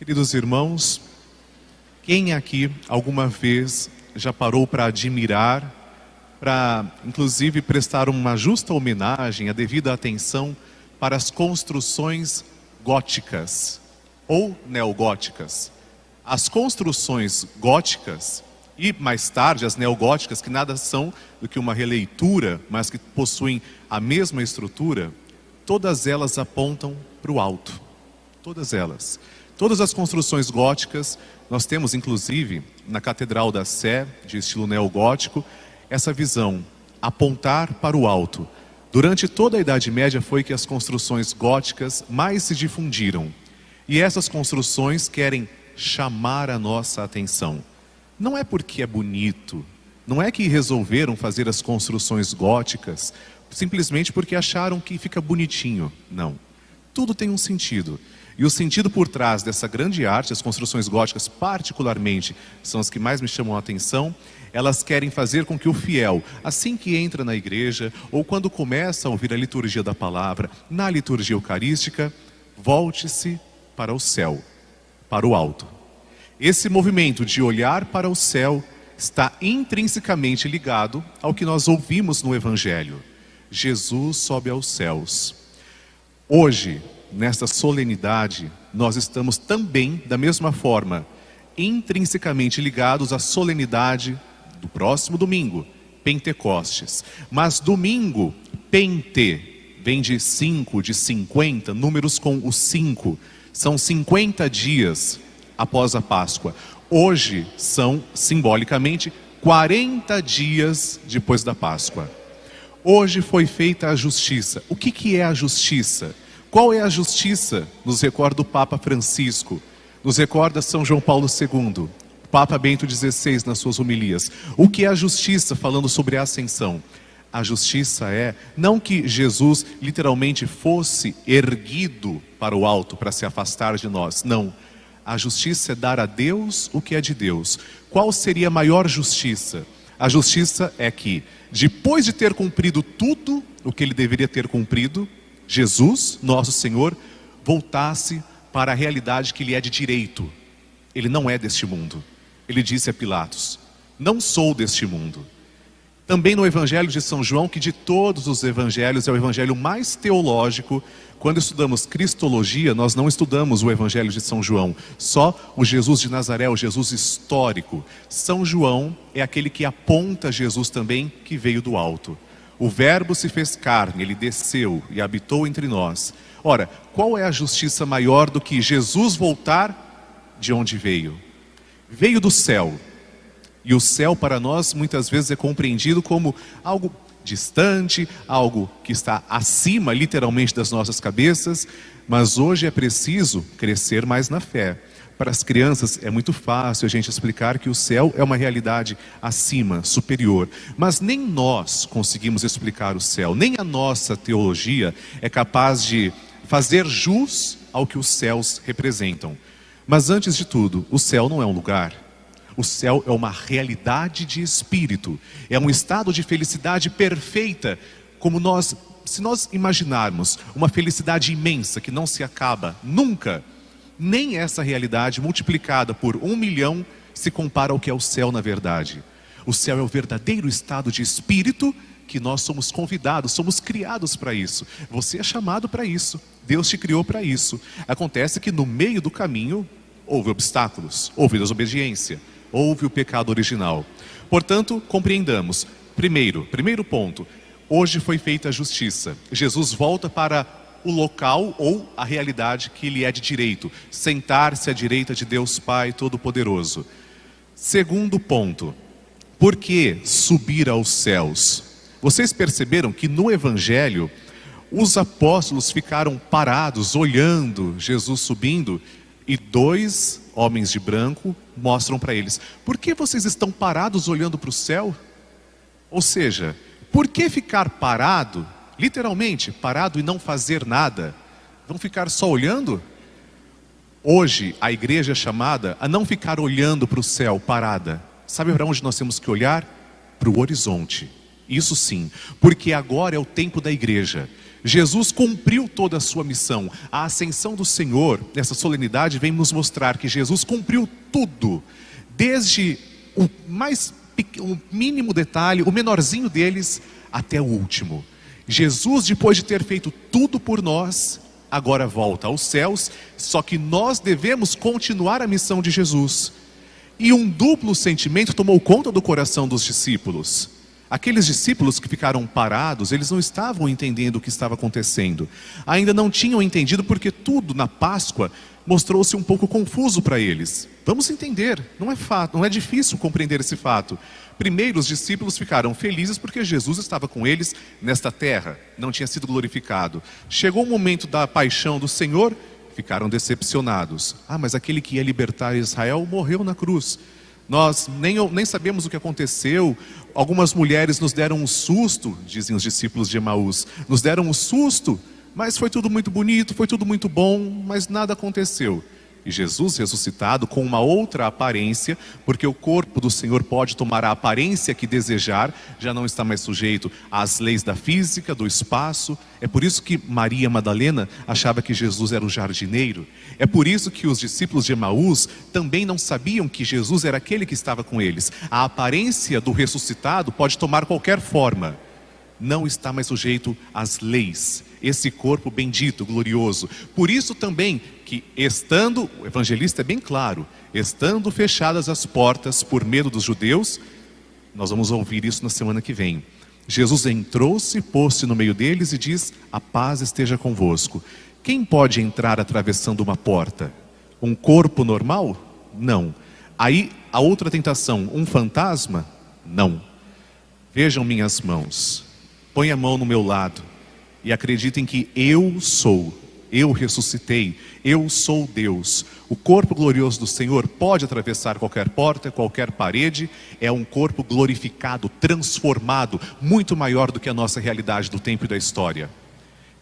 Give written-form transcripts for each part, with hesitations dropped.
Queridos irmãos, quem aqui alguma vez já parou para admirar, para inclusive prestar uma justa homenagem, a devida atenção para as construções góticas ou neogóticas? As construções góticas e mais tarde as neogóticas, que nada são do que uma releitura, mas que possuem a mesma estrutura, todas elas apontam para o alto. Todas elas. Todas as construções góticas, nós temos inclusive na Catedral da Sé, de estilo neogótico, essa visão, apontar para o alto. Durante toda a Idade Média foi que as construções góticas mais se difundiram. E essas construções querem chamar a nossa atenção. Não é porque é bonito, não é que resolveram fazer as construções góticas simplesmente porque acharam que fica bonitinho, não. Tudo tem um sentido. E o sentido por trás dessa grande arte, as construções góticas particularmente, são as que mais me chamam a atenção. Elas querem fazer com que o fiel, assim que entra na igreja, ou quando começa a ouvir a liturgia da palavra, na liturgia eucarística, volte-se para o céu, para o alto. Esse movimento de olhar para o céu está intrinsecamente ligado ao que nós ouvimos no Evangelho. Jesus sobe aos céus. Hoje, nesta solenidade, nós estamos também, da mesma forma, intrinsecamente ligados à solenidade do próximo domingo, Pentecostes. Mas domingo, Pente, vem de 5, de 50, números com o 5. São 50 dias após a Páscoa. Hoje são, simbolicamente, 40 dias depois da Páscoa. Hoje foi feita a justiça. O que é a justiça? Qual é a justiça? Nos recorda o Papa Francisco, nos recorda São João Paulo II, Papa Bento XVI nas suas homilias. O que é a justiça, falando sobre a ascensão? A justiça é, não que Jesus literalmente fosse erguido para o alto, para se afastar de nós, não. A justiça é dar a Deus o que é de Deus. Qual seria a maior justiça? A justiça é que, depois de ter cumprido tudo o que ele deveria ter cumprido, Jesus, nosso Senhor, voltasse para a realidade que ele é de direito. Ele não é deste mundo. Ele disse a Pilatos: não sou deste mundo. Também no Evangelho de São João, que de todos os evangelhos é o evangelho mais teológico. Quando estudamos Cristologia, nós não estudamos o Evangelho de São João, só o Jesus de Nazaré, o Jesus histórico. São João é aquele que aponta Jesus também, que veio do alto. O Verbo se fez carne, ele desceu e habitou entre nós. Ora, qual é a justiça maior do que Jesus voltar de onde veio? Veio do céu. E o céu para nós muitas vezes é compreendido como algo distante, algo que está acima literalmente das nossas cabeças. Mas hoje é preciso crescer mais na fé. Para as crianças é muito fácil a gente explicar que o céu é uma realidade acima, superior. Mas nem nós conseguimos explicar o céu, nem a nossa teologia é capaz de fazer jus ao que os céus representam. Mas antes de tudo, o céu não é um lugar. O céu é uma realidade de espírito. É um estado de felicidade perfeita, como se nós imaginarmos uma felicidade imensa que não se acaba nunca. Nem essa realidade multiplicada por 1 milhão se compara ao que é o céu na verdade. O céu é o verdadeiro estado de espírito que nós somos convidados, somos criados para isso. Você é chamado para isso. Deus te criou para isso. Acontece que no meio do caminho houve obstáculos, houve desobediência, houve o pecado original. Portanto, compreendamos. Primeiro ponto. Hoje foi feita a justiça. Jesus volta para o local ou a realidade que ele é de direito. Sentar-se à direita de Deus Pai Todo-Poderoso. Segundo ponto. Por que subir aos céus? Vocês perceberam que no Evangelho os apóstolos ficaram parados, olhando Jesus subindo, e 2 homens de branco mostram para eles: por que vocês estão parados olhando para o céu? Ou seja, por que ficar parado, literalmente parado e não fazer nada? Vão ficar só olhando? Hoje a igreja é chamada a não ficar olhando para o céu parada. Sabe para onde nós temos que olhar? Para o horizonte. Isso sim, porque agora é o tempo da igreja. Jesus cumpriu toda a sua missão. A ascensão do Senhor, nessa solenidade, vem nos mostrar que Jesus cumpriu tudo, desde o mínimo detalhe, o menorzinho deles, até o último. Jesus, depois de ter feito tudo por nós, agora volta aos céus, só que nós devemos continuar a missão de Jesus. E um duplo sentimento tomou conta do coração dos discípulos. Aqueles discípulos que ficaram parados, eles não estavam entendendo o que estava acontecendo. Ainda não tinham entendido porque tudo na Páscoa mostrou-se um pouco confuso para eles. Vamos entender, não é difícil compreender esse fato. Primeiro, os discípulos ficaram felizes porque Jesus estava com eles nesta terra, não tinha sido glorificado. Chegou o momento da paixão do Senhor, ficaram decepcionados. Mas aquele que ia libertar Israel morreu na cruz. Nós nem sabemos o que aconteceu. Algumas mulheres nos deram um susto, dizem os discípulos de Emaús. Nos deram um susto, mas foi tudo muito bonito, foi tudo muito bom, mas nada aconteceu. E Jesus ressuscitado com uma outra aparência, porque o corpo do Senhor pode tomar a aparência que desejar, já não está mais sujeito às leis da física, do espaço. É por isso que Maria Madalena achava que Jesus era o jardineiro. É por isso que os discípulos de Emaús também não sabiam que Jesus era aquele que estava com eles. A aparência do ressuscitado pode tomar qualquer forma. Não está mais sujeito às leis, esse corpo bendito, glorioso. Por isso também que estando, o evangelista é bem claro, estando fechadas as portas por medo dos judeus, nós vamos ouvir isso na semana que vem. Jesus entrou-se, pôs-se no meio deles e diz: a paz esteja convosco. Quem pode entrar atravessando uma porta? Um corpo normal? Não. Aí a outra tentação, um fantasma? Não. Vejam minhas mãos. Põe a mão no meu lado e acreditem que eu ressuscitei, eu sou Deus. O corpo glorioso do Senhor pode atravessar qualquer porta, qualquer parede. É um corpo glorificado, transformado, muito maior do que a nossa realidade do tempo e da história.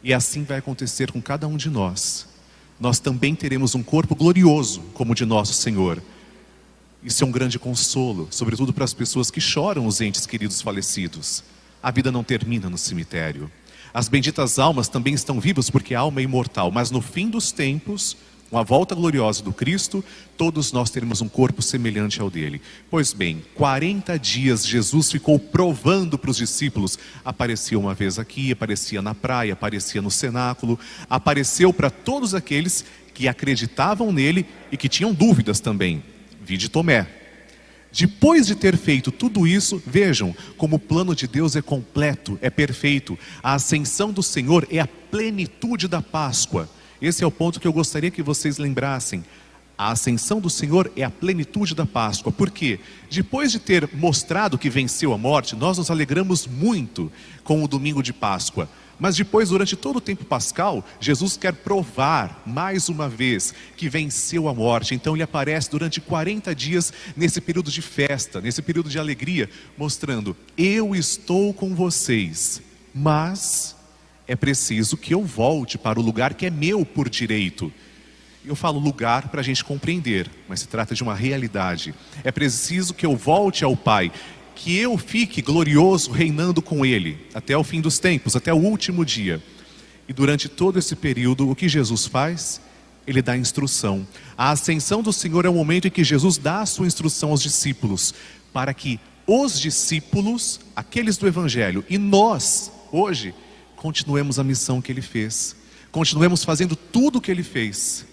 E assim vai acontecer com cada um de nós. Nós também teremos um corpo glorioso como o de nosso Senhor. Isso é um grande consolo, sobretudo para as pessoas que choram os entes queridos falecidos. A vida não termina no cemitério. As benditas almas também estão vivas porque a alma é imortal. Mas no fim dos tempos, com a volta gloriosa do Cristo, todos nós teremos um corpo semelhante ao dele. Pois bem, 40 dias Jesus ficou provando para os discípulos. Aparecia uma vez aqui, aparecia na praia, aparecia no cenáculo. Apareceu para todos aqueles que acreditavam nele e que tinham dúvidas também. Vide Tomé. Depois de ter feito tudo isso, vejam como o plano de Deus é completo, é perfeito. A ascensão do Senhor é a plenitude da Páscoa. Esse é o ponto que eu gostaria que vocês lembrassem. A ascensão do Senhor é a plenitude da Páscoa. Por quê? Depois de ter mostrado que venceu a morte, nós nos alegramos muito com o domingo de Páscoa. Mas depois, durante todo o tempo pascal, Jesus quer provar mais uma vez que venceu a morte. Então ele aparece durante 40 dias nesse período de festa, nesse período de alegria, mostrando: eu estou com vocês, mas é preciso que eu volte para o lugar que é meu por direito. Eu falo lugar para a gente compreender, mas se trata de uma realidade. É preciso que eu volte ao Pai, que eu fique glorioso reinando com Ele, até o fim dos tempos, até o último dia. E durante todo esse período, o que Jesus faz? Ele dá instrução. A ascensão do Senhor é o momento em que Jesus dá a sua instrução aos discípulos, para que os discípulos, aqueles do Evangelho, e nós, hoje, continuemos a missão que Ele fez. Continuemos fazendo tudo o que Ele fez.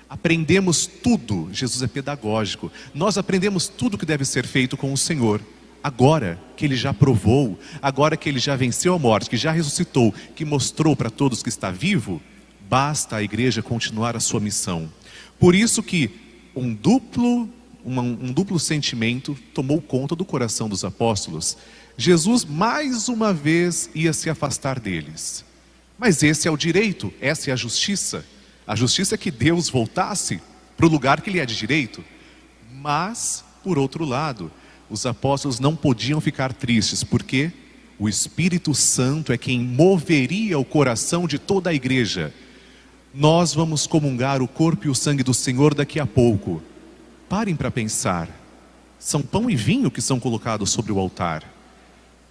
Aprendemos tudo. Jesus é pedagógico. Nós aprendemos tudo o que deve ser feito com o Senhor. Agora que Ele já provou, agora que Ele já venceu a morte, que já ressuscitou, que mostrou para todos que está vivo, basta a igreja continuar a sua missão. Por isso que um duplo sentimento tomou conta do coração dos apóstolos. Jesus mais uma vez ia se afastar deles. Mas esse é o direito, essa é a justiça. A justiça é que Deus voltasse para o lugar que Ele é de direito. Mas, por outro lado, os apóstolos não podiam ficar tristes, porque o Espírito Santo é quem moveria o coração de toda a igreja. Nós vamos comungar o corpo e o sangue do Senhor daqui a pouco. Parem para pensar. São pão e vinho que são colocados sobre o altar.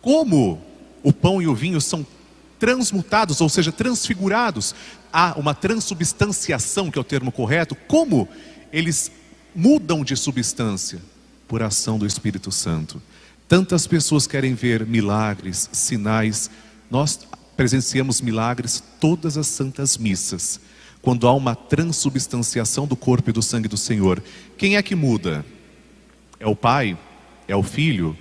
Como o pão e o vinho são transmutados, ou seja, transfigurados. Há uma transubstanciação, que é o termo correto. Como eles mudam de substância? Por ação do Espírito Santo. Tantas pessoas querem ver milagres, sinais. Nós presenciamos milagres todas as santas missas, quando há uma transubstanciação do corpo e do sangue do Senhor. Quem é que muda? É o Pai? É o Filho?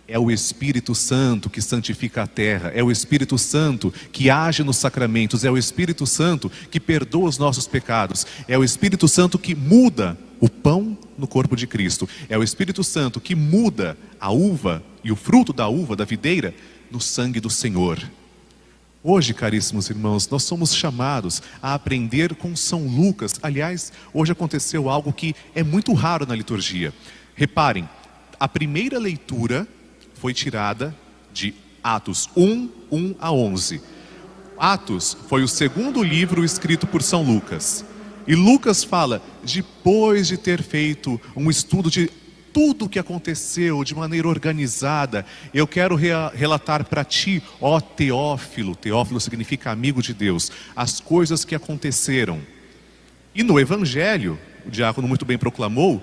É o Espírito Santo que santifica a terra, é o Espírito Santo que age nos sacramentos, é o Espírito Santo que perdoa os nossos pecados, é o Espírito Santo que muda o pão no corpo de Cristo, é o Espírito Santo que muda a uva e o fruto da uva, da videira, no sangue do Senhor. Hoje, caríssimos irmãos, nós somos chamados a aprender com São Lucas. Aliás, hoje aconteceu algo que é muito raro na liturgia. Reparem, a primeira leitura foi tirada de Atos 1 a 11. Atos foi o segundo livro escrito por São Lucas. E Lucas fala, depois de ter feito um estudo de tudo o que aconteceu de maneira organizada, eu quero relatar para ti, ó Teófilo. Teófilo significa amigo de Deus, as coisas que aconteceram. E no Evangelho, o diácono muito bem proclamou,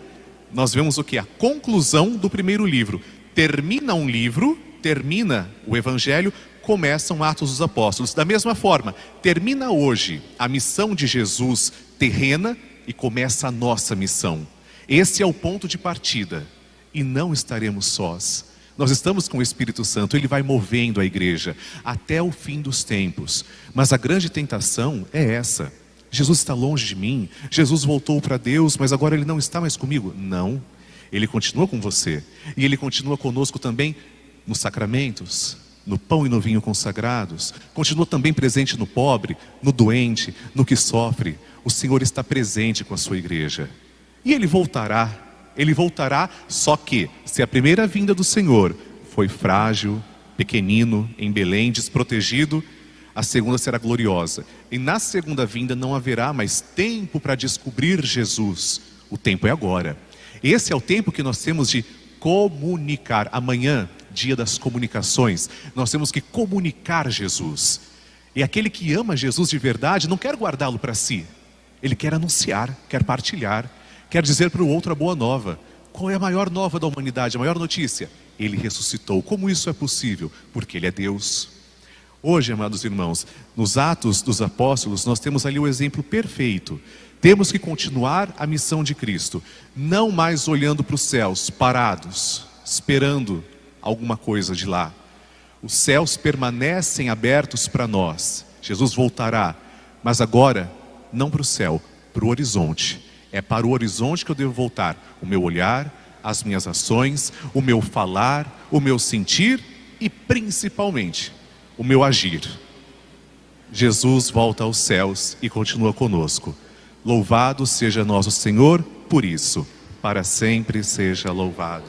nós vemos o que? A conclusão do primeiro livro. Termina um livro, termina o Evangelho, começam Atos dos Apóstolos. Da mesma forma, termina hoje a missão de Jesus terrena e começa a nossa missão. Esse é o ponto de partida. E não estaremos sós. Nós estamos com o Espírito Santo, Ele vai movendo a igreja até o fim dos tempos. Mas a grande tentação é essa. Jesus está longe de mim, Jesus voltou para Deus, mas agora Ele não está mais comigo. Não. Ele continua com você. E Ele continua conosco também nos sacramentos, no pão e no vinho consagrados. Continua também presente no pobre, no doente, no que sofre. O Senhor está presente com a sua igreja. E Ele voltará. Ele voltará, só que se a primeira vinda do Senhor foi frágil, pequenino, em Belém, desprotegido, a segunda será gloriosa. E na segunda vinda não haverá mais tempo para descobrir Jesus. O tempo é agora. Esse é o tempo que nós temos de comunicar. Amanhã, dia das comunicações, nós temos que comunicar Jesus. E aquele que ama Jesus de verdade não quer guardá-lo para si. Ele quer anunciar, quer partilhar, quer dizer para o outro a boa nova. Qual é a maior nova da humanidade, a maior notícia? Ele ressuscitou. Como isso é possível? Porque Ele é Deus. Hoje, amados irmãos, nos Atos dos Apóstolos, nós temos ali o exemplo perfeito. Temos que continuar a missão de Cristo, não mais olhando para os céus, parados, esperando alguma coisa de lá. Os céus permanecem abertos para nós. Jesus voltará, mas agora não para o céu, para o horizonte. É para o horizonte que eu devo voltar. O meu olhar, as minhas ações, o meu falar, o meu sentir e principalmente o meu agir. Jesus volta aos céus e continua conosco. Louvado seja nosso Senhor por isso, para sempre seja louvado.